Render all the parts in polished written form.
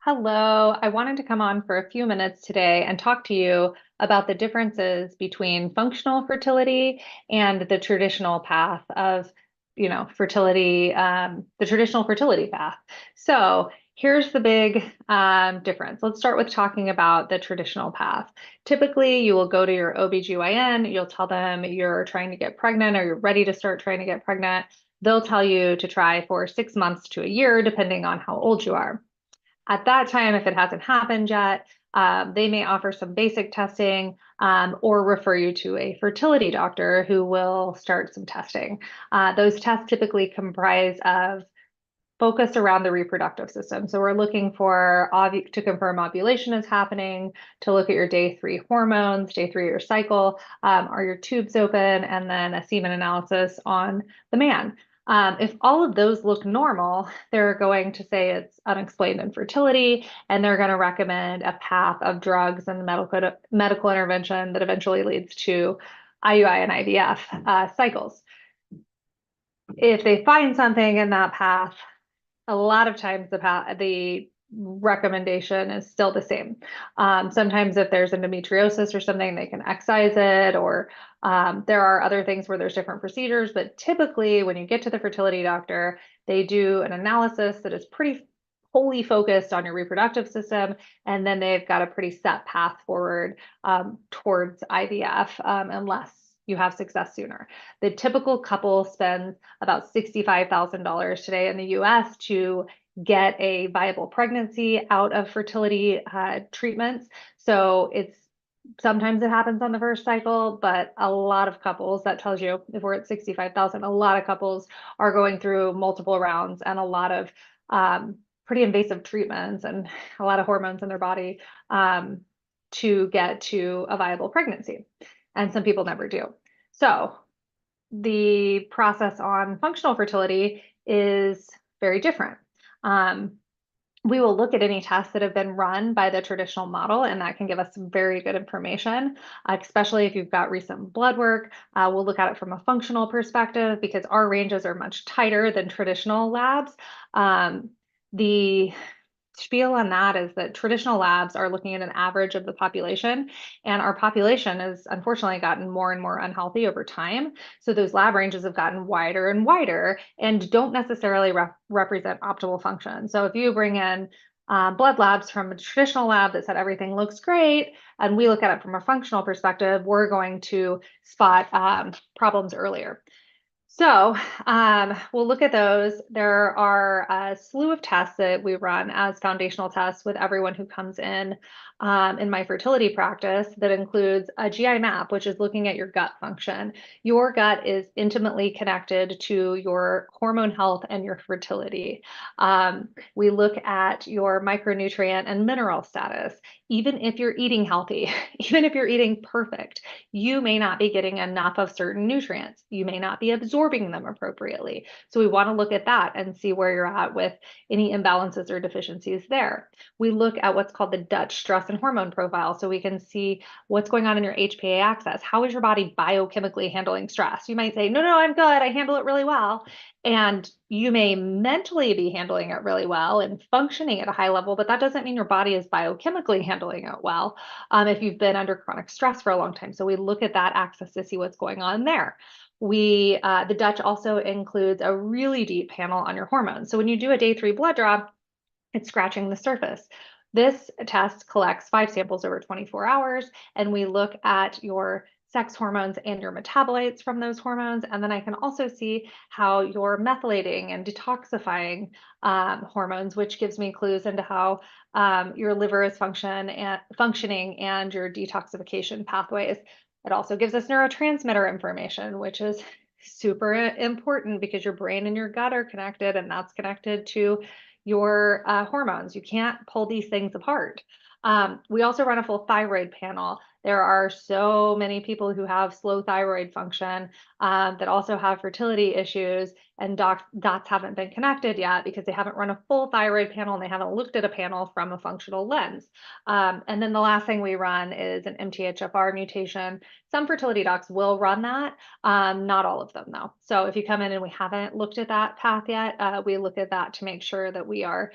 Hello, I wanted to come on for a few minutes today and talk to you about the differences between functional fertility and the traditional path of, fertility, the traditional fertility path. So here's the big difference. Let's start with talking about the traditional path. Typically, you will go to your OBGYN, you'll tell them you're trying to get pregnant or you're ready to start trying to get pregnant. They'll tell you to try for 6 months to a year, depending on how old you are. At that time, if it hasn't happened yet, they may offer some basic testing or refer you to a fertility doctor who will start some testing. Those tests typically comprise of focus around the reproductive system. So we're looking for to confirm ovulation is happening, to look at your day 3 hormones, day 3 of your cycle, are your tubes open, and then a semen analysis on the man. If all of those look normal, they're going to say it's unexplained infertility, and they're going to recommend a path of drugs and medical intervention that eventually leads to IUI and IVF cycles. If they find something in that path, a lot of times the recommendation is still the same. Sometimes if there's endometriosis or something, they can excise it, or there are other things where there's different procedures, but typically when you get to the fertility doctor, they do an analysis that is pretty wholly focused on your reproductive system, and then they've got a pretty set path forward towards IVF, unless you have success sooner. The typical couple spends about $65,000 today in the US to get a viable pregnancy out of fertility treatments. So sometimes it happens on the first cycle, but a lot of couples, that tells you if we're at 65,000, a lot of couples are going through multiple rounds and a lot of pretty invasive treatments and a lot of hormones in their body to get to a viable pregnancy. And some people never do. So the process on functional fertility is very different. We will look at any tests that have been run by the traditional model, and that can give us some very good information, especially if you've got recent blood work. We'll look at it from a functional perspective because our ranges are much tighter than traditional labs. The spiel on that is that traditional labs are looking at an average of the population, and our population has unfortunately gotten more and more unhealthy over time. So those lab ranges have gotten wider and wider and don't necessarily represent optimal function. So if you bring in blood labs from a traditional lab that said everything looks great, and we look at it from a functional perspective, we're going to spot problems earlier. So we'll look at those. There are a slew of tests that we run as foundational tests with everyone who comes in my fertility practice that includes a GI map, which is looking at your gut function. Your gut is intimately connected to your hormone health and your fertility. We look at your micronutrient and mineral status. Even if you're eating healthy, even if you're eating perfect, you may not be getting enough of certain nutrients. You may not be absorbing them appropriately. So we want to look at that and see where you're at with any imbalances or deficiencies there. We look at what's called the Dutch stress and hormone profile, so we can see what's going on in your HPA axis. How is your body biochemically handling stress? You might say, no, I'm good. I handle it really well. And you may mentally be handling it really well and functioning at a high level, but that doesn't mean your body is biochemically handling it well if you've been under chronic stress for a long time. So we look at that axis to see what's going on there. The Dutch also includes a really deep panel on your hormones. So when you do a day 3 blood draw, it's scratching the surface. This test collects 5 samples over 24 hours, and we look at your sex hormones and your metabolites from those hormones. And then I can also see how you're methylating and detoxifying hormones, which gives me clues into how your liver is functioning and your detoxification pathways. It also gives us neurotransmitter information, which is super important because your brain and your gut are connected, and that's connected to your hormones. You can't pull these things apart. We also run a full thyroid panel There are so many people who have slow thyroid function that also have fertility issues, and dots haven't been connected yet because they haven't run a full thyroid panel and they haven't looked at a panel from a functional lens. And then the last thing we run is an MTHFR mutation. Some fertility docs will run that, not all of them though. So if you come in and we haven't looked at that path yet, we look at that to make sure that we are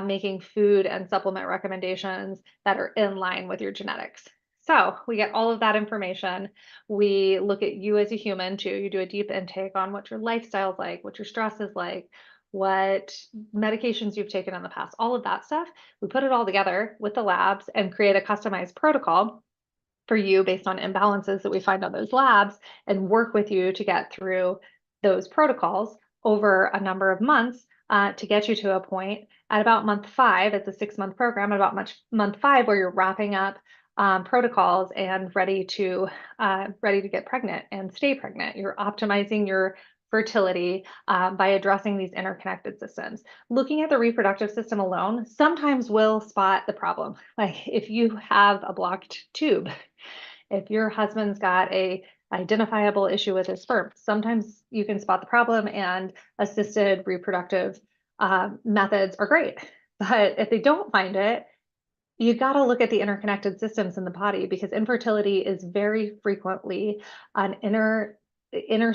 making food and supplement recommendations that are in line with your genetics. So we get all of that information. We look at you as a human too. You do a deep intake on what your lifestyle is like, what your stress is like, what medications you've taken in the past, all of that stuff. We put it all together with the labs and create a customized protocol for you based on imbalances that we find on those labs and work with you to get through those protocols over a number of months to get you to a point at about month 5. It's a 6-month program, about month 5 where you're wrapping up protocols and ready to get pregnant and stay pregnant. You're optimizing your fertility by addressing these interconnected systems. Looking at the reproductive system alone sometimes will spot the problem. Like if you have a blocked tube, if your husband's got a identifiable issue with his sperm, sometimes you can spot the problem, and assisted reproductive methods are great. But if they don't find it, you got to look at the interconnected systems in the body, because infertility is very frequently an inner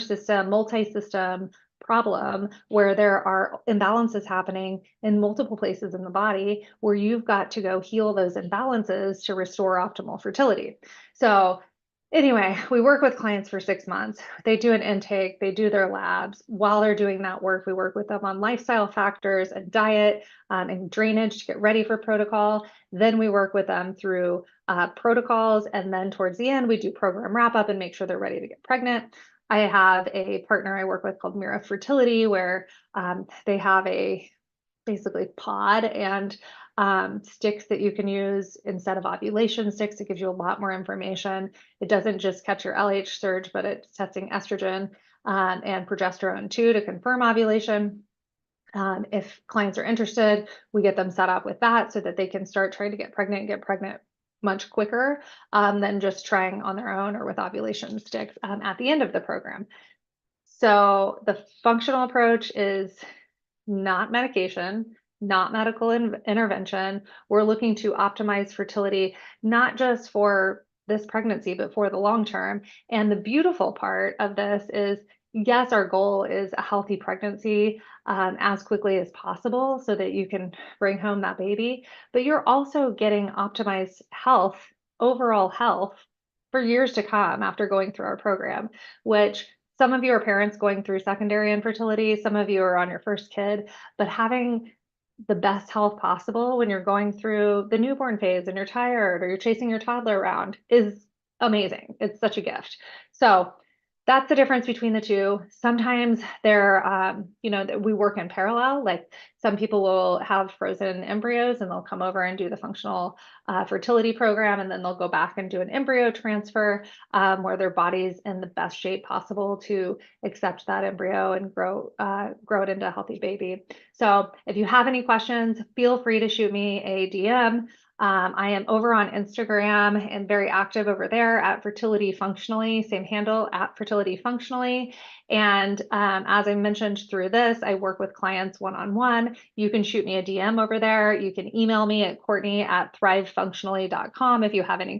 system, multi-system problem where there are imbalances happening in multiple places in the body where you've got to go heal those imbalances to restore optimal fertility. So anyway, we work with clients for 6 months. They do an intake, they do their labs. While they're doing that work, we work with them on lifestyle factors and diet and drainage to get ready for protocol. Then we work with them through protocols. And then towards the end, we do program wrap up and make sure they're ready to get pregnant. I have a partner I work with called Mira Fertility, where they have a basically pod and sticks that you can use instead of ovulation sticks. It gives you a lot more information. It doesn't just catch your LH surge, but it's testing estrogen and progesterone too to confirm ovulation. If clients are interested, we get them set up with that so that they can start trying to get pregnant much quicker than just trying on their own or with ovulation sticks at the end of the program. So the functional approach is not medication, not medical intervention. We're looking to optimize fertility, not just for this pregnancy, but for the long term. And the beautiful part of this is, yes, our goal is a healthy pregnancy as quickly as possible so that you can bring home that baby, but you're also getting optimized health, overall health, for years to come after going through our program, which some of you are parents going through secondary infertility, some of you are on your first kid, but having the best health possible when you're going through the newborn phase and you're tired or you're chasing your toddler around is amazing. It's such a gift. So that's the difference between the two. Sometimes they're, we work in parallel. Like some people will have frozen embryos and they'll come over and do the functional fertility program, and then they'll go back and do an embryo transfer where their body's in the best shape possible to accept that embryo and grow it into a healthy baby. So if you have any questions, feel free to shoot me a DM. I am over on Instagram and very active over there at Fertility Functionally, same handle at Fertility Functionally. And as I mentioned through this, I work with clients one-on-one. You can shoot me a DM over there. You can email me at Courtney@thrivefunctionally.com if you have any